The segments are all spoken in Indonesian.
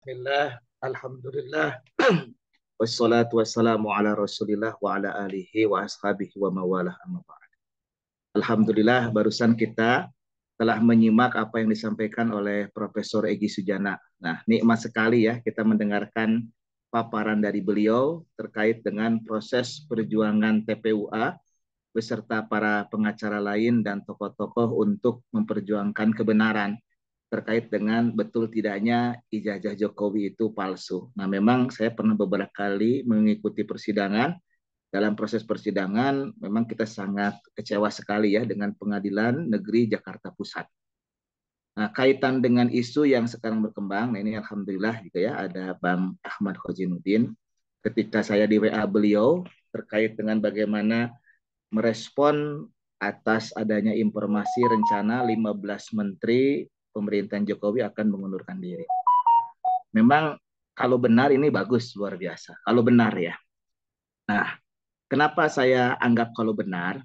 Bismillah, Alhamdulillah, wassalatu wassalamu ala Rasulillah wa ala alihi wa ashabihi wa mawalah amma ba'd. Alhamdulillah, barusan kita telah menyimak apa yang disampaikan oleh Profesor Egy Sujana. Nah, nikmat sekali ya kita mendengarkan paparan dari beliau terkait dengan proses perjuangan TPUA beserta para pengacara lain dan tokoh-tokoh untuk memperjuangkan kebenaran terkait dengan betul tidaknya ijazah Jokowi itu palsu. Nah, memang saya pernah beberapa kali mengikuti persidangan. Dalam proses persidangan, memang kita sangat kecewa sekali ya dengan Pengadilan Negeri Jakarta Pusat. Nah, kaitan dengan isu yang sekarang berkembang, nah ini alhamdulillah gitu ya, ada Bang Ahmad Khozinuddin. Ketika saya di WA beliau terkait dengan bagaimana merespon atas adanya informasi rencana 15 menteri pemerintahan Jokowi akan mengundurkan diri. Memang kalau benar ini bagus, luar biasa. Kalau benar ya. Nah, kenapa saya anggap kalau benar?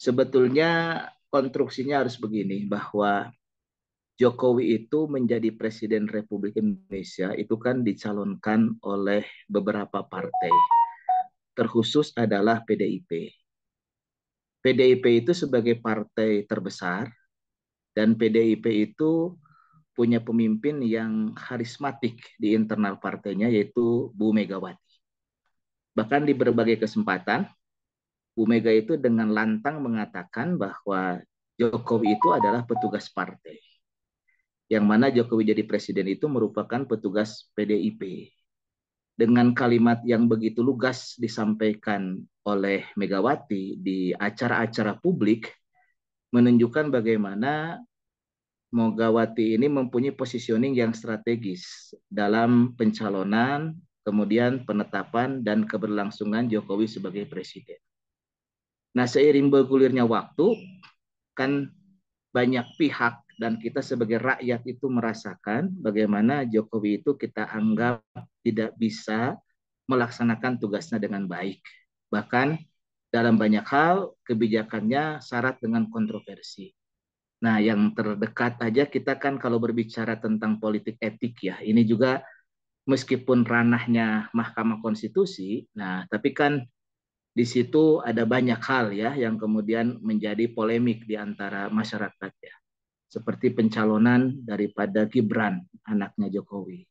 Sebetulnya konstruksinya harus begini, bahwa Jokowi itu menjadi Presiden Republik Indonesia itu kan dicalonkan oleh beberapa partai. Terkhusus adalah PDIP. PDIP itu sebagai partai terbesar dan PDIP itu punya pemimpin yang karismatik di internal partainya yaitu Bu Megawati. Bahkan di berbagai kesempatan Bu Mega itu dengan lantang mengatakan bahwa Jokowi itu adalah petugas partai. Yang mana Jokowi jadi presiden itu merupakan petugas PDIP. Dengan kalimat yang begitu lugas disampaikan oleh Megawati di acara-acara publik menunjukkan bagaimana Megawati ini mempunyai positioning yang strategis dalam pencalonan, kemudian penetapan dan keberlangsungan Jokowi sebagai presiden. Nah, seiring bergulirnya waktu, kan banyak pihak dan kita sebagai rakyat itu merasakan bagaimana Jokowi itu kita anggap tidak bisa melaksanakan tugasnya dengan baik. Bahkan dalam banyak hal kebijakannya syarat dengan kontroversi. Nah, yang terdekat aja kita kan kalau berbicara tentang politik etik ya, ini juga meskipun ranahnya Mahkamah Konstitusi, nah tapi kan di situ ada banyak hal ya yang kemudian menjadi polemik di antara masyarakat ya. Seperti pencalonan daripada Gibran, anaknya Jokowi.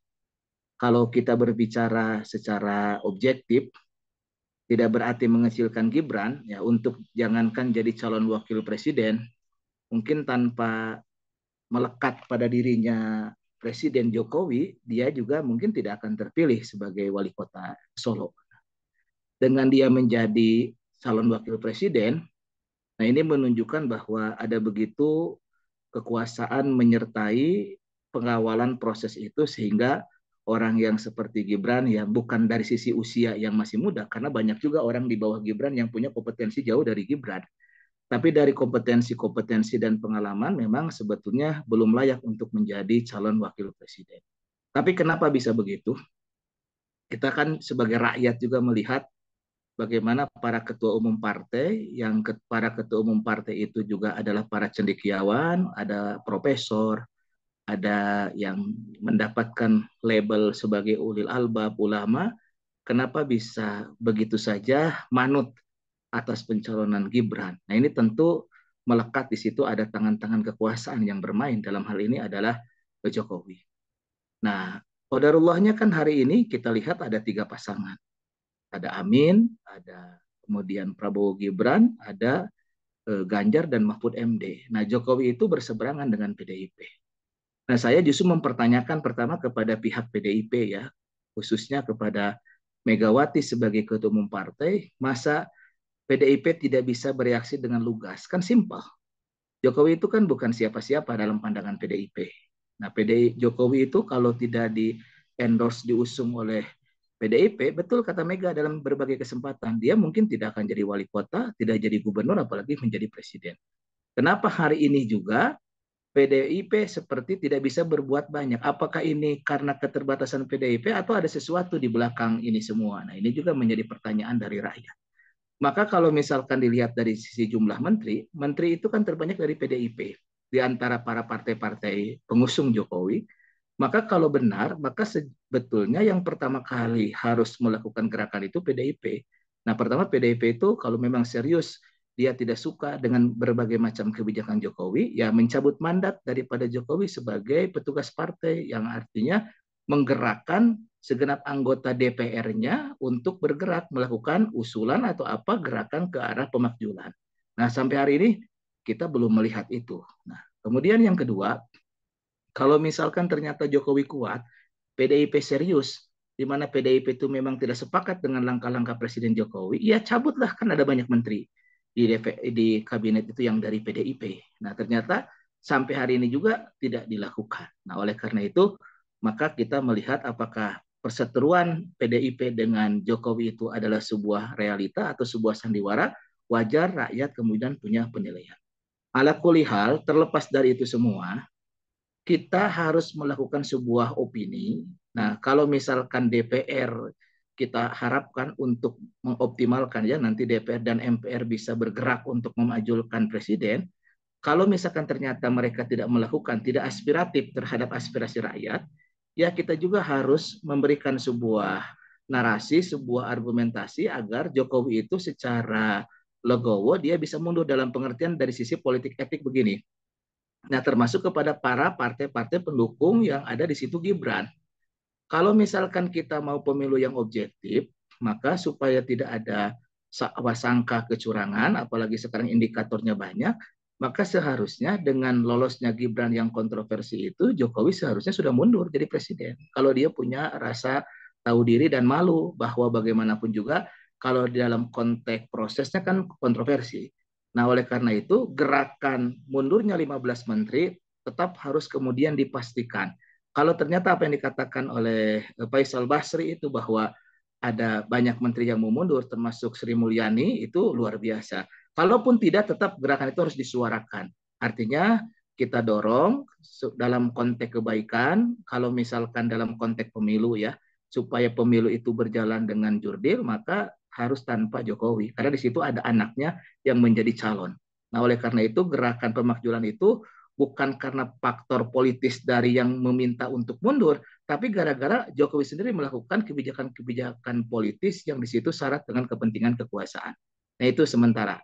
Kalau kita berbicara secara objektif, tidak berarti mengecilkan Gibran ya untuk jangankan jadi calon wakil presiden, mungkin tanpa melekat pada dirinya Presiden Jokowi, dia juga mungkin tidak akan terpilih sebagai wali kota Solo. Dengan dia menjadi calon wakil presiden, nah ini menunjukkan bahwa ada begitu kekuasaan menyertai pengawalan proses itu sehingga orang yang seperti Gibran ya bukan dari sisi usia yang masih muda karena banyak juga orang di bawah Gibran yang punya kompetensi jauh dari Gibran. Tapi dari kompetensi-kompetensi dan pengalaman memang sebetulnya belum layak untuk menjadi calon wakil presiden. Tapi kenapa bisa begitu? Kita kan sebagai rakyat juga melihat bagaimana para ketua umum partai, para ketua umum partai itu juga adalah para cendekiawan, ada profesor, ada yang mendapatkan label sebagai ulil albab, ulama. Kenapa bisa begitu saja manut atas pencalonan Gibran? Nah, ini tentu melekat di situ ada tangan-tangan kekuasaan yang bermain, dalam hal ini adalah Jokowi. Nah, qadarullahnya kan hari ini kita lihat ada 3 pasangan. Ada Amin, ada kemudian Prabowo Gibran, ada Ganjar dan Mahfud MD. Nah, Jokowi itu berseberangan dengan PDIP. Nah, saya justru mempertanyakan pertama kepada pihak PDIP ya, khususnya kepada Megawati sebagai ketua umum partai, masa PDIP tidak bisa bereaksi dengan lugas? Kan simpel. Jokowi itu kan bukan siapa-siapa dalam pandangan PDIP. Nah, Jokowi itu kalau tidak di endorse diusung oleh PDIP, betul kata Mega dalam berbagai kesempatan, dia mungkin tidak akan jadi wali kota, tidak jadi gubernur, apalagi menjadi presiden. Kenapa hari ini juga PDIP seperti tidak bisa berbuat banyak? Apakah ini karena keterbatasan PDIP atau ada sesuatu di belakang ini semua? Nah, ini juga menjadi pertanyaan dari rakyat. Maka kalau misalkan dilihat dari sisi jumlah menteri, menteri itu kan terbanyak dari PDIP. Di antara para partai-partai pengusung Jokowi, Maka kalau benar, maka sebetulnya yang pertama kali harus melakukan gerakan itu PDIP. Nah, pertama PDIP itu kalau memang serius dia tidak suka dengan berbagai macam kebijakan Jokowi, ya mencabut mandat daripada Jokowi sebagai petugas partai, yang artinya menggerakkan segenap anggota DPR-nya untuk bergerak melakukan usulan atau apa gerakan ke arah pemakzulan. Nah, sampai hari ini kita belum melihat itu. Nah, kemudian yang kedua, kalau misalkan ternyata Jokowi kuat, PDIP serius, di mana PDIP itu memang tidak sepakat dengan langkah-langkah Presiden Jokowi, ya cabutlah, kan ada banyak menteri di kabinet itu yang dari PDIP. Nah, ternyata sampai hari ini juga tidak dilakukan. Nah, oleh karena itu, maka kita melihat apakah perseteruan PDIP dengan Jokowi itu adalah sebuah realita atau sebuah sandiwara, wajar rakyat kemudian punya penilaian. Ala kulihal, terlepas dari itu semua, kita harus melakukan sebuah opini. Nah, kalau misalkan DPR kita harapkan untuk mengoptimalkan, ya nanti DPR dan MPR bisa bergerak untuk memajulkan presiden. Kalau misalkan ternyata mereka tidak melakukan, tidak aspiratif terhadap aspirasi rakyat, ya kita juga harus memberikan sebuah narasi, sebuah argumentasi agar Jokowi itu secara legowo dia bisa mundur, dalam pengertian dari sisi politik etik begini. Nah, termasuk kepada para partai-partai pendukung yang ada di situ Gibran. Kalau misalkan kita mau pemilu yang objektif, maka supaya tidak ada sangka kecurangan, apalagi sekarang indikatornya banyak, maka seharusnya dengan lolosnya Gibran yang kontroversi itu, Jokowi seharusnya sudah mundur jadi presiden. Kalau dia punya rasa tahu diri dan malu bahwa bagaimanapun juga kalau di dalam konteks prosesnya kan kontroversi. Nah, oleh karena itu gerakan mundurnya 15 menteri tetap harus kemudian dipastikan. Kalau ternyata apa yang dikatakan oleh Faisal Basri itu bahwa ada banyak menteri yang mau mundur, termasuk Sri Mulyani, itu luar biasa. Kalaupun tidak, tetap gerakan itu harus disuarakan. Artinya kita dorong dalam konteks kebaikan, kalau misalkan dalam konteks pemilu ya, supaya pemilu itu berjalan dengan jurdil, maka harus tanpa Jokowi. Karena di situ ada anaknya yang menjadi calon. Nah, oleh karena itu gerakan pemakzulan itu bukan karena faktor politis dari yang meminta untuk mundur, tapi gara-gara Jokowi sendiri melakukan kebijakan-kebijakan politis yang di situ syarat dengan kepentingan kekuasaan. Nah, itu sementara.